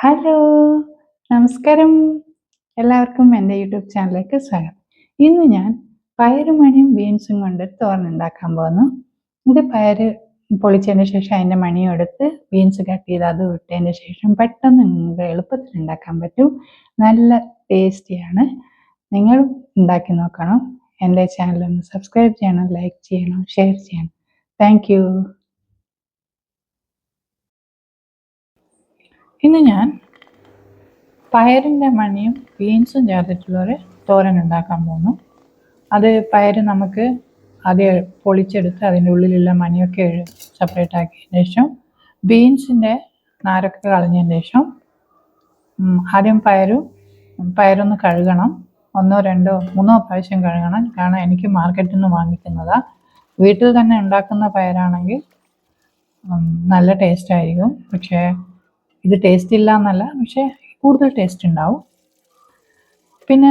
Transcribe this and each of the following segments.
Hello! നമസ്കാരം. എല്ലാവർക്കും എൻ്റെ യൂട്യൂബ് ചാനലിലേക്ക് സ്വാഗതം. ഇന്ന് ഞാൻ പയറും മണിയും ബീൻസും കൊണ്ട് തോരൻ ഉണ്ടാക്കാൻ പോകുന്നു. ഇത് പയറ് പൊളിച്ചതിന് ശേഷം അതിൻ്റെ മണിയും എടുത്ത് ബീൻസ് കട്ട് ചെയ്ത് അത് ഇട്ടതിന് ശേഷം പെട്ടെന്ന് നിങ്ങൾക്ക് എളുപ്പത്തിൽ ഉണ്ടാക്കാൻ പറ്റും. നല്ല ടേസ്റ്റിയാണ്. നിങ്ങൾ ഉണ്ടാക്കി നോക്കണം. എൻ്റെ ചാനലൊന്ന് സബ്സ്ക്രൈബ് ചെയ്യണം, ലൈക്ക് ചെയ്യണം, ഷെയർ ചെയ്യണം. Thank you. ഇന്ന് ഞാൻ പയറിൻ്റെ മണിയും ബീൻസും ചേർത്തിട്ടുള്ളൊരു തോരൻ ഉണ്ടാക്കാൻ പോകുന്നു. അത് പയർ നമുക്ക് ആദ്യം പൊളിച്ചെടുത്ത് അതിൻ്റെ ഉള്ളിലുള്ള മണിയൊക്കെ സെപ്പറേറ്റ് ആക്കിയതിന് ശേഷം ബീൻസിൻ്റെ നാരൊക്കെ കളഞ്ഞതിന് ശേഷം ആദ്യം പയറൊന്ന് കഴുകണം. 1, 2, 3 പ്രാവശ്യം കഴുകണം. കാരണം എനിക്ക് മാർക്കറ്റിൽ നിന്ന് വാങ്ങിക്കുന്നതാണ്. വീട്ടിൽ തന്നെ ഉണ്ടാക്കുന്ന പയറാണെങ്കിൽ നല്ല ടേസ്റ്റ് ആയിരിക്കും. പക്ഷേ ഇത് ടേസ്റ്റ് ഇല്ല എന്നല്ല, പക്ഷേ കൂടുതൽ ടേസ്റ്റ് ഉണ്ടാവും. പിന്നെ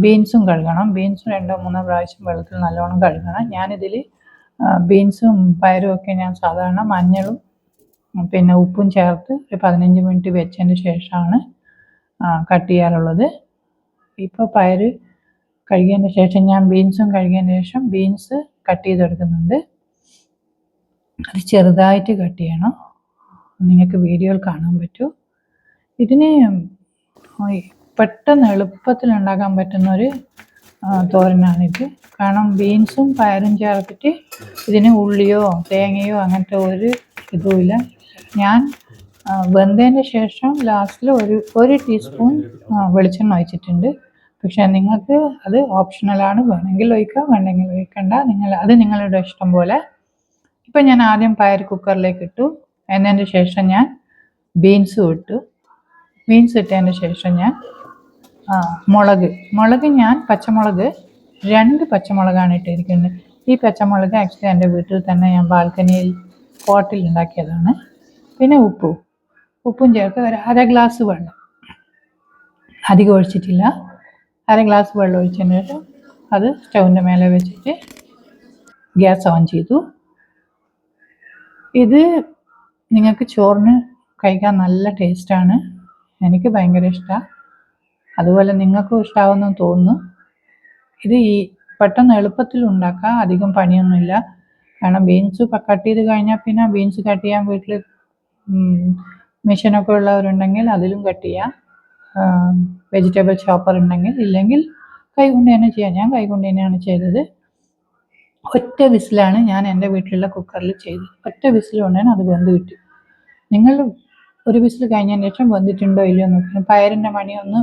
ബീൻസും കഴുകണം. ബീൻസും 2, 3 പ്രാവശ്യം വെള്ളത്തിൽ നല്ലോണം കഴുകണം. ഞാനിതിൽ ബീൻസും പയറും ഒക്കെ ഞാൻ സാധാരണ മഞ്ഞളും പിന്നെ ഉപ്പും ചേർത്ത് ഒരു 15 മിനിറ്റ് വെച്ചതിന് ശേഷമാണ് കട്ട് ചെയ്യാറുള്ളത്. ഇപ്പോൾ പയർ കഴുകിയതിന് ശേഷം ഞാൻ ബീൻസും കഴുകിയതിന് ശേഷം ബീൻസ് കട്ട് ചെയ്തെടുക്കുന്നുണ്ട്. അത് ചെറുതായിട്ട് കട്ട് ചെയ്യണം. നിങ്ങൾക്ക് വീഡിയോയിൽ കാണാൻ പറ്റും. ഇതിന് പെട്ടെന്ന് എളുപ്പത്തിൽ ഉണ്ടാക്കാൻ പറ്റുന്നൊരു തോരനാണിത്. കാരണം ബീൻസും പയറും ചേർത്തിട്ട് ഇതിന് ഉള്ളിയോ തേങ്ങയോ അങ്ങനത്തെ ഒരു ഇതുമില്ല. ഞാൻ വെന്തതിന് ശേഷം ലാസ്റ്റിൽ ഒരു ടീസ്പൂൺ വെളിച്ചെണ്ണ ഒഴിച്ചിട്ടുണ്ട്. പക്ഷേ നിങ്ങൾക്ക് അത് ഓപ്ഷണലാണ്. വേണമെങ്കിൽ ഒഴിക്കാം, വേണമെങ്കിൽ ഒഴിക്കണ്ട. അത് നിങ്ങളുടെ ഇഷ്ടം പോലെ. ഇപ്പം ഞാൻ ആദ്യം പയർ കുക്കറിലേക്ക് ഇട്ടു. എന്നതിന് ശേഷം ഞാൻ ബീൻസും ഇട്ടു. ബീൻസ് ഇട്ടതിന് ശേഷം ഞാൻ മുളക് ഞാൻ പച്ചമുളക് 2 പച്ചമുളകാണ് ഇട്ടിരിക്കുന്നത്. ഈ പച്ചമുളക് ആക്ച്വലി എൻ്റെ വീട്ടിൽ തന്നെ ഞാൻ ബാൽക്കണിയിൽ പോട്ടിൽ ഉണ്ടാക്കിയതാണ്. പിന്നെ ഉപ്പും ചേർത്ത് ഒരു 1/2 ഗ്ലാസ് വെള്ളം, അധികം ഒഴിച്ചിട്ടില്ല. 1/2 ഗ്ലാസ് വെള്ളം ഒഴിച്ചതിന് ശേഷം അത് സ്റ്റൗവിൻ്റെ മേലെ വെച്ചിട്ട് ഗ്യാസ് ഓൺ ചെയ്തു. ഇത് നിങ്ങൾക്ക് ചോറിന് കഴിക്കാൻ നല്ല ടേസ്റ്റാണ്. എനിക്ക് ഭയങ്കര ഇഷ്ടമാണ്. അതുപോലെ നിങ്ങൾക്കും ഇഷ്ടമാവുമെന്ന് തോന്നുന്നു. ഇത് പെട്ടെന്ന് എളുപ്പത്തിൽ ഉണ്ടാക്കാം. അധികം പണിയൊന്നുമില്ല. കാരണം ബീൻസ് കട്ട് ചെയ്ത് കഴിഞ്ഞാൽ പിന്നെ ബീൻസ് കട്ട് ചെയ്യാൻ വീട്ടിൽ മെഷീനൊക്കെ ഉള്ളവരുണ്ടെങ്കിൽ അതിലും കട്ട് ചെയ്യാം. വെജിറ്റബിൾ ചോപ്പർ ഉണ്ടെങ്കിൽ, ഇല്ലെങ്കിൽ കൈകൊണ്ട് തന്നെ ചെയ്യാം. ഞാൻ കൈകൊണ്ട് തന്നെയാണ് ചെയ്തത്. ഒറ്റ വിസിലാണ് ഞാൻ എൻ്റെ വീട്ടിലുള്ള കുക്കറിൽ ചെയ്തത്. ഒറ്റ വിസിൽ കൊണ്ടാണ് അത് വെന്ത് കിട്ടി. നിങ്ങൾ ഒരു വിസിൽ കഴിഞ്ഞതിന് ശേഷം വെന്തിട്ടുണ്ടോ ഇല്ലയോ നോക്കണം. പയറിൻ്റെ മണി ഒന്ന്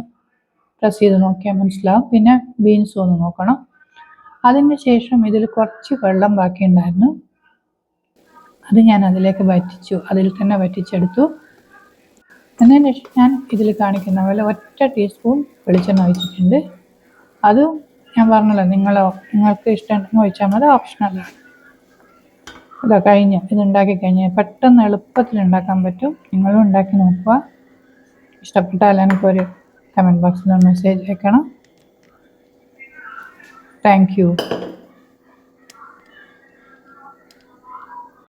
പ്രസ് ചെയ്ത് നോക്കിയാൽ മനസ്സിലാവും. പിന്നെ ബീൻസും ഒന്ന് നോക്കണം. അതിന് ശേഷം ഇതിൽ കുറച്ച് വെള്ളം ബാക്കിയുണ്ടായിരുന്നു. അത് ഞാൻ അതിലേക്ക് അതിൽ തന്നെ വറ്റിച്ചെടുത്തു. എന്നതിന് ശേഷം ഞാൻ ഇതിൽ കാണിക്കുന്ന പോലെ ഒറ്റ ടീസ്പൂൺ വെളിച്ചെണ്ണ ഒഴിച്ചിട്ടുണ്ട്. അതും ഞാൻ പറഞ്ഞല്ലോ, നിങ്ങൾക്ക് ഇഷ്ടമുണ്ടെങ്കിൽ ഒഴിച്ചാൽ മതി, ഓപ്ഷണലാണ്. ഇതാ ഇതുണ്ടാക്കി കഴിഞ്ഞാൽ പെട്ടെന്ന് എളുപ്പത്തിൽ ഉണ്ടാക്കാൻ പറ്റും. നിങ്ങളും ഉണ്ടാക്കി നോക്കുക. ഇഷ്ടപ്പെട്ടാൽ എനിക്കൊരു കമൻറ്റ് ബോക്സിൽ മെസ്സേജ് അയക്കണം. Thank you.